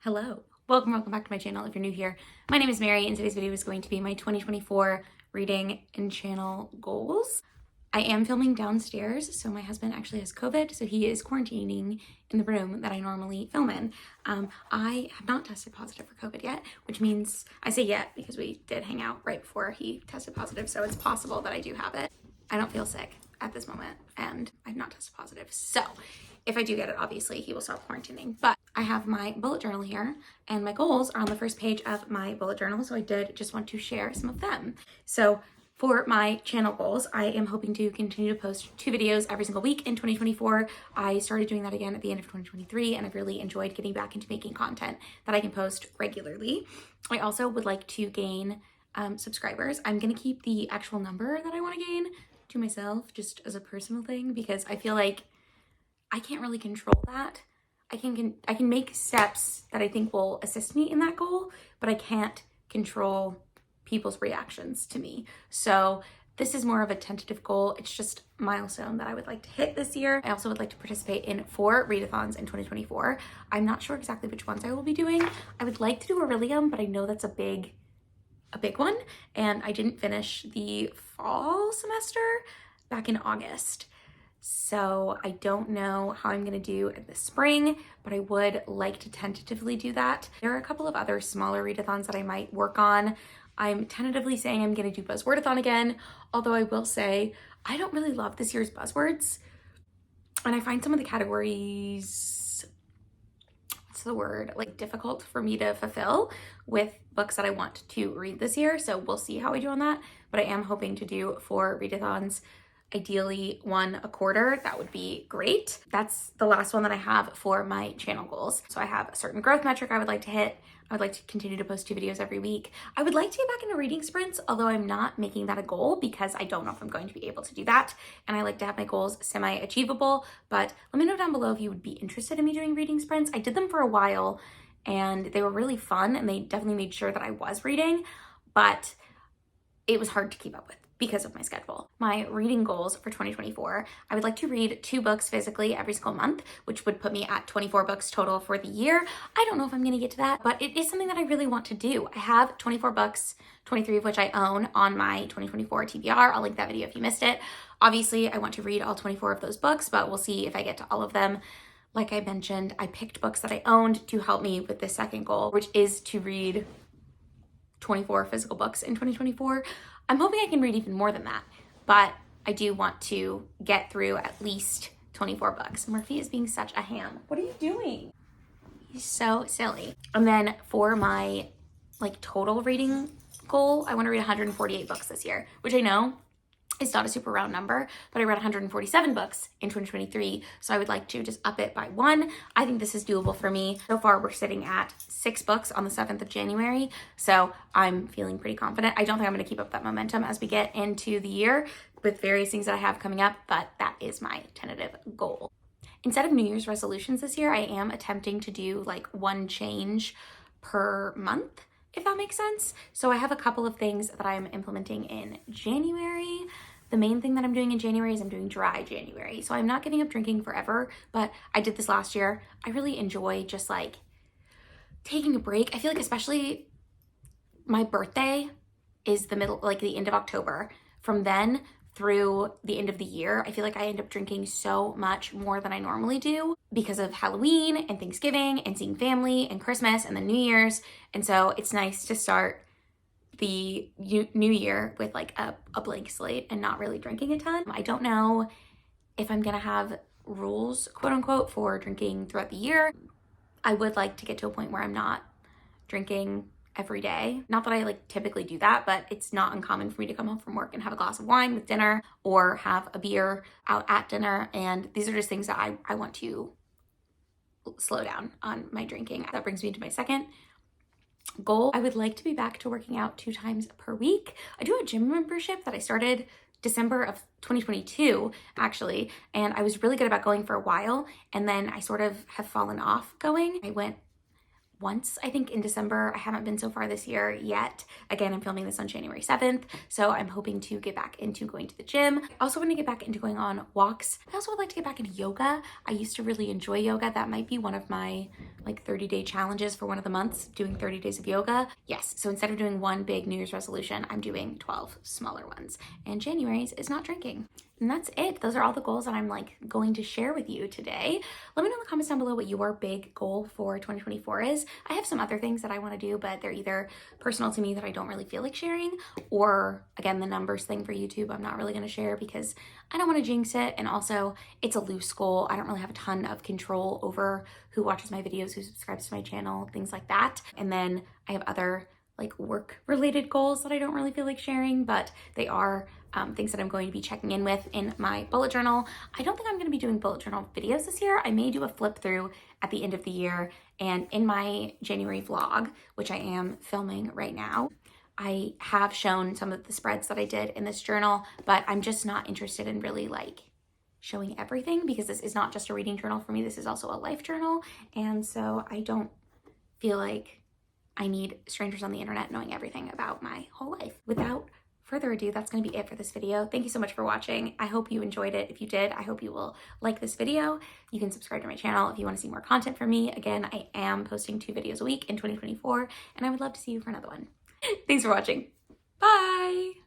Hello, welcome back to my channel. If you're new here, my name is Mary and today's video is going to be my 2024 reading and channel goals. I am filming downstairs, so my husband actually has COVID, so he is quarantining in the room that I normally film in. I have not tested positive for COVID yet, which means, I say yet because we did hang out right before he tested positive, so it's possible that I do have it. I don't feel sick at this moment and I've not tested positive. So if I do get it, obviously he will stop quarantining. But I have my bullet journal here and my goals are on the first page of my bullet journal. So I did just want to share some of them. So for my channel goals, I am hoping to continue to post 2 videos every single week in 2024. I started doing that again at the end of 2023 and I've really enjoyed getting back into making content that I can post regularly. I also would like to gain subscribers. I'm gonna keep the actual number that I want to gain to myself just as a personal thing because I feel like I can't really control that. I can make steps that I think will assist me in that goal, but I can't control people's reactions to me. So this is more of a tentative goal. It's just a milestone that I would like to hit this year. I also would like to participate in 4 readathons in 2024. I'm not sure exactly which ones I will be doing. I would like to do Aurelium, but I know that's a big one, and I didn't finish the fall semester back in August. So I don't know how I'm gonna do in the spring, but I would like to tentatively do that. There are a couple of other smaller readathons that I might work on. I'm tentatively saying I'm gonna do Buzzwordathon again, although I will say I don't really love this year's buzzwords. And I find some of the categories, what's the word, like difficult for me to fulfill with books that I want to read this year. So we'll see how I do on that. But I am hoping to do 4 readathons, ideally 1 a quarter. That would be great. That's the last one that I have for my channel goals. So I have a certain growth metric I would like to hit. I would like to continue to post 2 videos every week. I would like to get back into reading sprints, although I'm not making that a goal because I don't know if I'm going to be able to do that. And I like to have my goals semi-achievable, but let me know down below if you would be interested in me doing reading sprints. I did them for a while and they were really fun and they definitely made sure that I was reading, but it was hard to keep up with because of my schedule. My reading goals for 2024, I would like to read 2 books physically every single month, which would put me at 24 books total for the year. I don't know if I'm gonna get to that, but it is something that I really want to do. I have 24 books, 23 of which I own on my 2024 TBR. I'll link that video if you missed it. Obviously, I want to read all 24 of those books, but we'll see if I get to all of them. Like I mentioned, I picked books that I owned to help me with this second goal, which is to read 24 physical books in 2024. I'm hoping I can read even more than that, but I do want to get through at least 24 books. Murphy is being such a ham. What are you doing? He's so silly. And then for my total reading goal, I want to read 148 books this year, which I know it's not a super round number, but I read 147 books in 2023, so I would like to just up it by 1. I think this is doable for me. So far, we're sitting at 6 books on the 7th of January, so I'm feeling pretty confident. I don't think I'm going to keep up that momentum as we get into the year with various things that I have coming up, but that is my tentative goal. Instead of New Year's resolutions this year, I am attempting to do 1 change per month, if that makes sense. So I have a couple of things that I'm implementing in January. The main thing that I'm doing in January is I'm doing dry January. So I'm not giving up drinking forever, but I did this last year. I really enjoy just taking a break. I feel like especially my birthday is the end of October. From then through the end of the year, I feel like I end up drinking so much more than I normally do because of Halloween and Thanksgiving and seeing family and Christmas and then New Year's. And so it's nice to start the new year with a blank slate and not really drinking a ton. I don't know if I'm gonna have rules, quote unquote, for drinking throughout the year. I would like to get to a point where I'm not drinking every day. Not that I typically do that, but it's not uncommon for me to come home from work and have a glass of wine with dinner or have a beer out at dinner. And these are just things that I want to slow down on my drinking. That brings me to my second goal. I would like to be back to working out 2 times per week. I do a gym membership that I started December of 2022 actually, and I was really good about going for a while, and then I sort of have fallen off going. I went once, I think, in December. I haven't been so far this year yet. Again, I'm filming this on January 7th, so I'm hoping to get back into going to the gym. I also want to get back into going on walks. I also would like to get back into yoga. I used to really enjoy yoga. That might be one of my like 30-day challenges for one of the months, doing 30 days of yoga. Yes, so instead of doing one big New Year's resolution, I'm doing 12 smaller ones. And January's is not drinking. And that's it. Those are all the goals that I'm like going to share with you today. Let me know in the comments down below what your big goal for 2024 is. I have some other things that I want to do, but they're either personal to me that I don't really feel like sharing, or again, the numbers thing for YouTube, I'm not really going to share because I don't want to jinx it. And also it's a loose goal. I don't really have a ton of control over who watches my videos, who subscribes to my channel, things like that. And then I have other like work related goals that I don't really feel like sharing, but they are things that I'm going to be checking in with in my bullet journal. I don't think I'm going to be doing bullet journal videos this year. I may do a flip through at the end of the year, and in my January vlog, which I am filming right now, I have shown some of the spreads that I did in this journal, but I'm just not interested in really like showing everything because this is not just a reading journal for me. This is also a life journal. And so I don't feel like I need strangers on the internet knowing everything about my whole life. Without further ado, that's going to be it for this video. Thank you so much for watching. I hope you enjoyed it. If you did, I hope you will like this video. You can subscribe to my channel if you want to see more content from me. Again, I am posting 2 videos a week in 2024, and I would love to see you for another one. Thanks for watching. Bye!